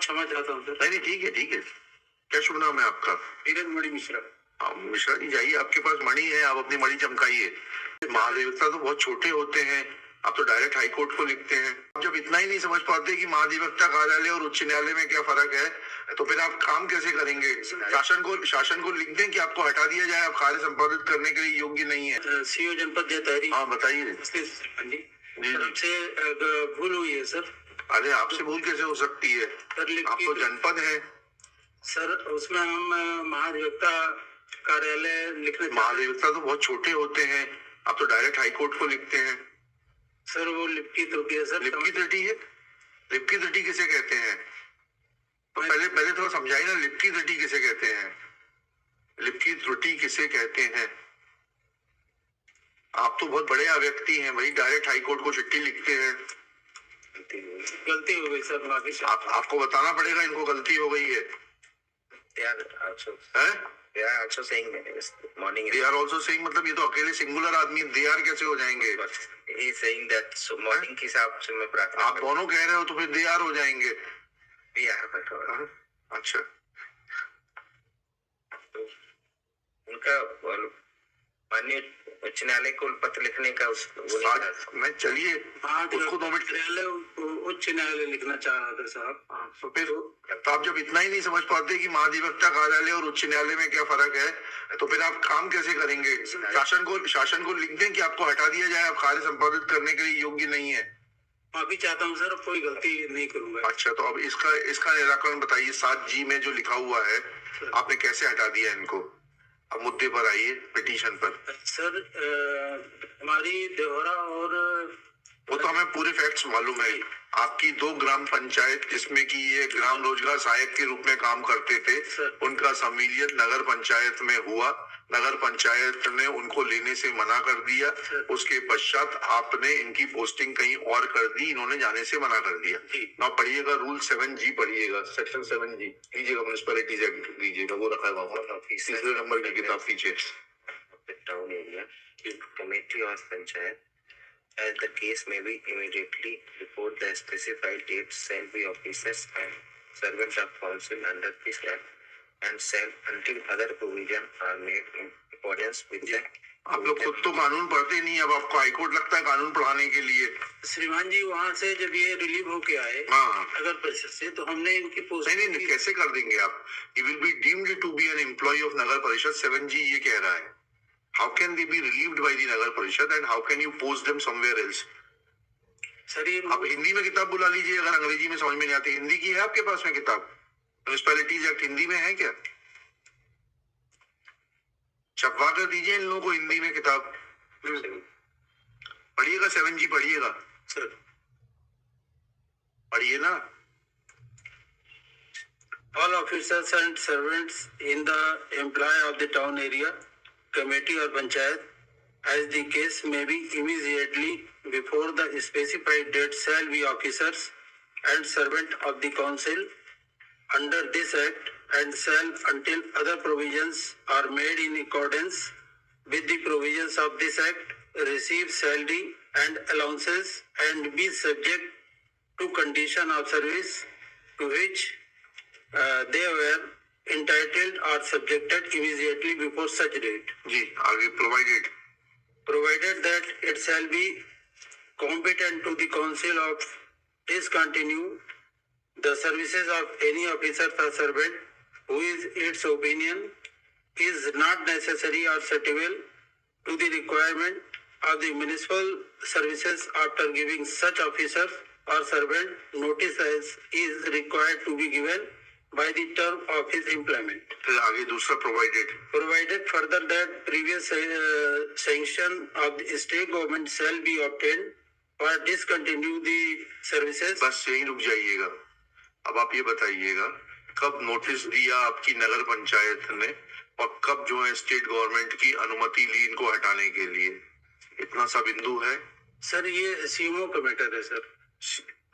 क्षमा चाहता हूँ सर। नहीं ठीक है ठीक है। क्या शुभ नाम है आपका? धीरज मणि मिश्रा। मिश्रा जी जाइए, आपके पास मणि है, आप अपनी मणि चमकाइए। महाधिवक्ता तो बहुत छोटे होते हैं, आप तो डायरेक्ट हाई कोर्ट को लिखते हैं। आप जब इतना ही नहीं समझ पाते कि महाधिवक्ता कार्यालय और उच्च न्यायालय में क्या फर्क है, तो फिर आप काम कैसे करेंगे? शासन को लिख दें कि आपको हटा दिया जाए, आप कार्य संपादित करने के लिए योग्य नहीं है। सीओ जनपद जैतहरी। हाँ बताइए। से भूल हुई है सर। अरे आपसे भूल कैसे हो सकती है? आप तो जनपद है सर, उसमें हम महाधिवक्ता कार्यालय लिखने। महाधिवक्ता तो बहुत छोटे होते हैं, आप तो डायरेक्ट हाई कोर्ट को लिखते हैं। सर वो लिपि त्रुटि है सर। लिपि त्रुटि है? लिपि त्रुटि किसे कहते हैं? तो पहले थोड़ा समझाइए ना, लिपि त्रुटि किसे कहते हैं? लिपि त्रुटि किसे कहते हैं? आप तो बहुत बड़े व्यक्ति हैं भाई, डायरेक्ट हाई कोर्ट को चिट्ठी लिखते हैं। गलती हो गई सर। आपको बताना पड़ेगा इनको गलती हो गई है। They are also saying morning. They are also saying मतलब ये तो अकेले सिंगुलर आदमी they are कैसे हो जाएंगे? He is saying that so morning के हिसाब से मैं प्रार्थना। आप दोनों कह रहे हो तो फिर they are हो जाएंगे। अच्छा। तो उनका माननीय उच्च न्यायालय को पत्र लिखने का मैं चलिए उसको 2 मिनट। उच्च न्यायालय लिखना चाह रहा था साहब। तो फिर तो आप जब इतना ही नहीं समझ पाते कि महाधिवक्ता कार्यालय और उच्च न्यायालय में क्या फर्क है, तो फिर आप काम कैसे करेंगे? शासन को लिख दें कि आपको हटा दिया जाए, आप कार्य संपादित करने के लिए योग्य नहीं है। माफी चाहता हूँ सर, कोई गलती नहीं करूंगा। अच्छा, तो अब इसका निराकरण बताइए। 7G में जो लिखा हुआ है आपने कैसे हटा दिया इनको? अब मुद्दे पर आइए, पिटीशन पर। सर हमारी देवरा और वो तो हमें पूरे फैक्ट्स मालूम है। आपकी 2 ग्राम पंचायत जिसमें कि ये ग्राम रोजगार सहायक के रूप में काम करते थे, उनका संविलियन नगर पंचायत में हुआ। नगर पंचायत ने उनको लेने से मना कर दिया। उसके पश्चात आपने इनकी पोस्टिंग कहीं और कर दी, इन्होंने जाने से मना कर दिया। ना पढ़िएगा रूल 7G, पढ़िएगा सेक्शन 7G लीजिएगा, म्युनिसिपैलिटीज एक्ट लीजिएगा, वो रखा है वहाँ तीसरे नंबर की किताब पीछे। Town area committee of panchayat as the case may be immediately before the specified date shall be officers and servants of council under this act and shall until other provision are made in accordance with the। आप लोग खुद तो कानून पढ़ते नहीं, अब आपको high court लगता है कानून पढ़ाने के लिए। श्रीमान जी वहाँ से जब ये रिलीव होके आए नगर परिषद से, तो हमने इनकी पोस्ट नहीं कैसे कर देंगे आप? You will be deemed to be an employee of नगर परिषद, 7G ये कह रहा है। How can they be relieved by the नगर परिषद and how can you post them somewhere else? Sir ये आप हिंदी में किताब बुला लीजिए, अगर अंग्रेजी में समझ में नहीं आती। हिंदी की है आपके पास में किताब? म्युनिसिपैलिटीज एक्ट हिंदी में है क्या? छपवा कर दीजिए इन लोगों को हिंदी में किताब। पढ़िएगा 7G, पढ़िएगा सर, पढ़िए ना। All officers and servants in the employ of the town area committee or panchayat as the case may be immediately before the specified date shall be officers and servant of the council under this act and shall until other provisions are made in accordance with the provisions of this act receive salary and allowances and be subject to condition of service to which they were entitled or subjected immediately before such date। जी आगे। Provided that it shall be competent to the council of discontinue the services of any officer or servant who is its opinion is not necessary or suitable to the requirement of the municipal services after giving such officer or servant notice as is required to be given by the term of his employment। फिर आगे दूसरा provided further that previous sanction of the state government shall be obtained or discontinue the services। बस यहीं रुक जाइएगा। अब आप ये बताइएगा कब नोटिस दिया आपकी नगर पंचायत ने और कब जो है स्टेट गवर्नमेंट की अनुमति ली इनको हटाने के लिए? इतना सा बिंदु है सर। ये सीएमओ का मैटर है सर,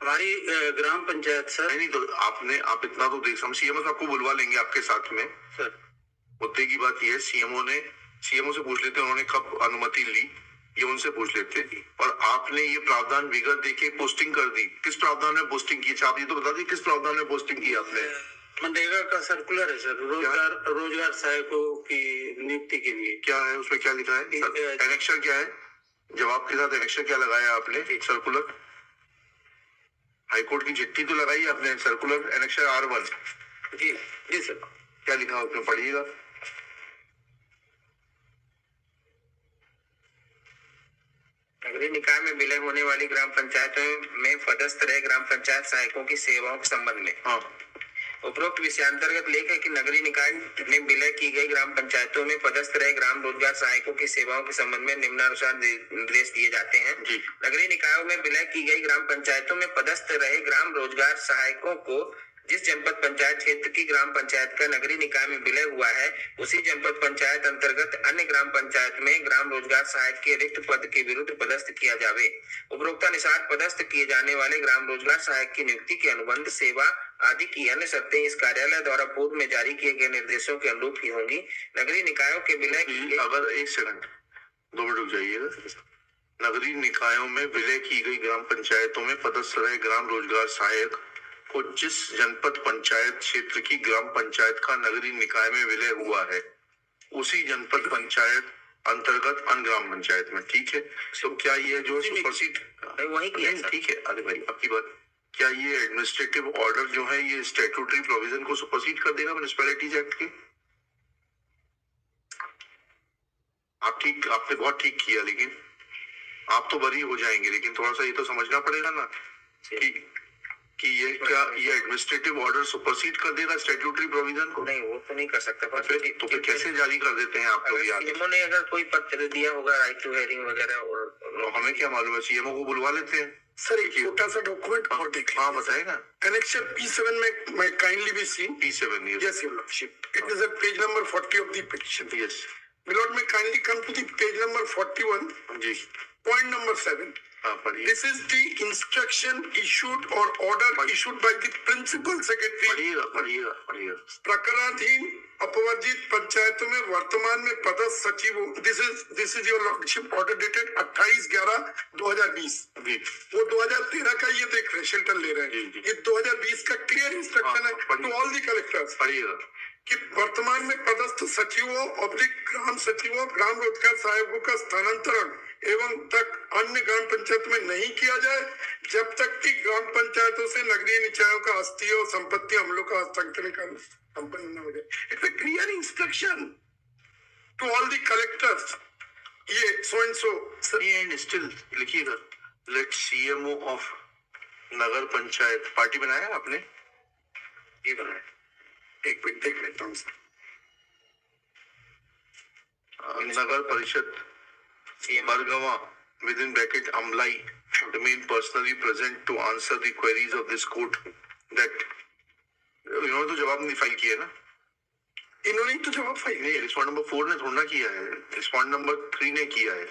हमारी ग्राम पंचायत सर। नहीं तो आप इतना तो देख, हम सीएमओ आपको बुलवा लेंगे आपके साथ में सर। मुद्दे की बात यह है सीएमओ से पूछ लेते हैं उन्होंने कब अनुमति ली, ये उनसे पूछ लेते हैं। और आपने ये प्रावधान विगत देके पोस्टिंग कर दी, किस प्रावधान में पोस्टिंग की? आप ये तो बता दी किस प्रावधान में पोस्टिंग की आपने? मनरेगा का सर्कुलर है सर, रोजगार सहायकों की नियुक्ति के लिए। क्या है उसमें, क्या लिखा है? एनेक्शर क्या है? जवाब के साथ एनेक्शर क्या लगाया आपने? सर्कुलर, हाईकोर्ट की चिट्ठी तो लगाई आपने, सर्कुलर एनेक्शर R1। जी जी सर। क्या लिखा उसमें, पढ़िएगा। नगरीय निकाय में विलय होने वाली ग्राम पंचायतों में पदस्थ रहे ग्राम पंचायत सहायकों की सेवाओं के संबंध में। हाँ, उपरोक्त विषयांतर्गत लेख है कि नगरीय निकाय में विलय की गई ग्राम पंचायतों में पदस्थ रहे ग्राम रोजगार सहायकों की सेवाओं के संबंध में निम्नानुसार निर्देश दिए जाते हैं। नगरीय निकायों में विलय की गई ग्राम पंचायतों में पदस्थ रहे ग्राम रोजगार सहायकों को जिस जनपद पंचायत क्षेत्र की ग्राम पंचायत का नगरीय निकाय में विलय हुआ है, उसी जनपद पंचायत अंतर्गत अन्य ग्राम पंचायत में ग्राम रोजगार सहायक के रिक्त पद के विरुद्ध पदस्थ किया जावे। उपरोक्तानुसार पदस्थ किए जाने वाले ग्राम रोजगार सहायक की नियुक्ति के अनुबंध, सेवा आदि की अन्य शर्तें इस कार्यालय द्वारा पूर्व में जारी किए गए निर्देशों के अनुरूप ही होंगी। नगरीय निकायों के विलय की अगर 1 सेकंड 2 मिनट रुक जाइएगा। नगरीय निकायों में विलय की गई ग्राम पंचायतों में पदस्थ रहे ग्राम रोजगार सहायक को जिस जनपद पंचायत क्षेत्र की ग्राम पंचायत का नगरीय निकाय में विलय हुआ है, उसी जनपद पंचायत अंतर्गत अन्य ग्राम पंचायत में। ठीक है, तो क्या ये जो सुपरसीड वही किया? ठीक है, अरे भाई आपकी बात, क्या ये एडमिनिस्ट्रेटिव ऑर्डर जो है ये स्टैट्यूटरी प्रोविजन को सुपरसीड कर देगा म्युनिसिपैलिटीज एक्ट के? आपने बहुत ठीक किया, लेकिन आप तो बरी हो जाएंगे, लेकिन थोड़ा सा ये तो समझना पड़ेगा ना कि ये क्या ये एडमिनिस्ट्रेटिव ऑर्डर सुपरसीड कर देगा स्टैट्यूटरी प्रोविजन को? नहीं, वो तो नहीं कर सकता। तो फिर कैसे जारी कर देते हैं आप लोग? सीएमओ ने अगर कोई पत्र दिया होगा, राइट टू हियरिंग वगैरह, और हमें क्या मालूम है? सीएमओ को बुलवा लेते हैं। सर एक छोटा सा डॉक्यूमेंट और देख हाँ बताएगा। Annexure P7 में kindly be seen. P7, Yes, your lordship. It is at page number 40 of the petition. Yes. My lord, may kindly come to the page number 41. Ji, Point number 7. हाँ पढ़िए। This is the instruction issued or order issued by the principal secretary. पढ़िएगा। प्रकरणाधीन अपवर्जित पंचायतों में वर्तमान में पदस्थ सचिवों, this is your lordship order dated 28/11/2020. वो 2013 का ये देख रहे, शेल्टर ले रहे हैं। ये 2020 का क्लियर इंस्ट्रक्शन है टू ऑल द कलेक्टर्स कि वर्तमान में पदस्थ सचिवों ऑब्लिक ग्राम सचिवों ग्राम रोजगार सहायकों का स्थानांतरण एवं तक अन्य ग्राम पंचायत में नहीं किया जाए जब तक कि ग्राम पंचायतों से नगरीय निकायों का आस्ती और संपत्ति हमलों का हस्तांतरण का संपन्न न हो जाए। It's a clear instruction to all the collectors. ये so and so and still लिखिएगा, let CMO of nagar panchayat, party बनाया आपने? ये बनाया, एक मिनट देख लेता हूँ सर। नगर परिषद Bargawa within bracket Amlai remain personally present to answer the queries of this court that इन्होंने तो जवाब नहीं फाइल किया ना? इन्होंने तो जवाब फाइल नहीं, रिस्पॉन्ड नंबर 4 ने थोड़ा किया है, रिस्पॉन्ड नंबर 3 ने किया है।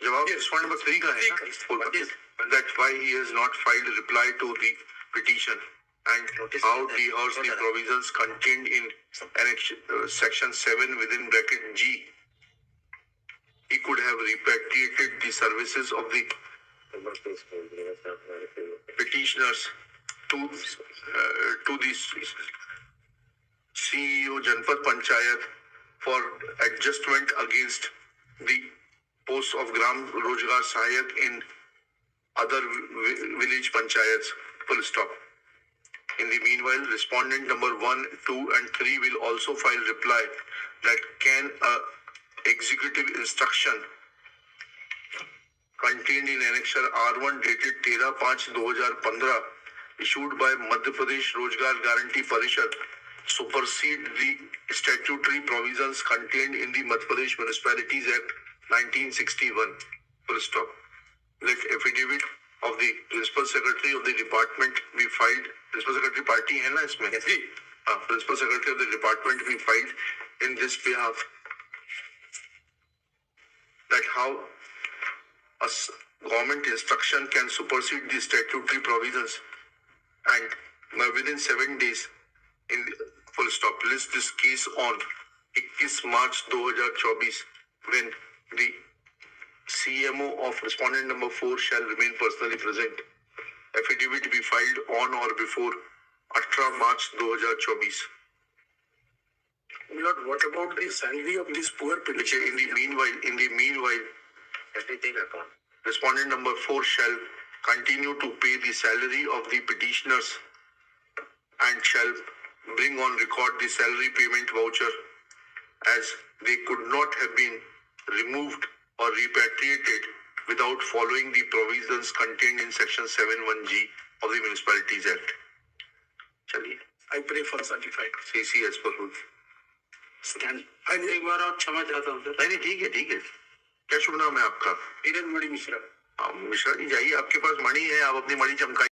जवाब रिस्पॉन्ड नंबर 3 का है ना? That why he has not filed a reply to the petition and how rehearse the provisions contained in section 7 within bracket G. He could have repatriated the services of the petitioners to the CEO Janpad Panchayat for adjustment against the posts of Gram Rojgar Sahayak in other village panchayats. Full stop. In the meanwhile, respondent number 1, 2 and 3 will also file reply that can executive instruction contained in annexure R1 dated 13/5/2015 issued by Madhya Pradesh Rozgar Guarantee Parishad supersede the statutory provisions contained in the Madhya Pradesh Municipalities Act 1961. Full stop. Let affidavit of the principal secretary of the department be filed. Principal secretary party है ना इसमें? जी। Principal secretary of the department be filed in this behalf. That how a government instruction can supersede the statutory provisions and within 7 days in full stop list this case on 21 March 2024 when the CMO of respondent number 4 shall remain personally present. Affidavit be filed on or before 18 March 2024. Lord, what about the salary of this poor Which petitioner? in the meanwhile, everything upon respondent number 4 shall continue to pay the salary of the petitioners and shall bring on record the salary payment voucher, as they could not have been removed or repatriated without following the provisions contained in section 71G of the Municipalities Act. चलिए, I pray for certified. CC as per rules. Stand. एक बार और क्षमा चाहता हूँ sir. नहीं, ठीक है। क्या शुभ नाम है आपका? धीरज मणि मिश्रा। मिश्रा जी, जाइए, आपके पास मणि है, आप अपनी मणि चमकाइए।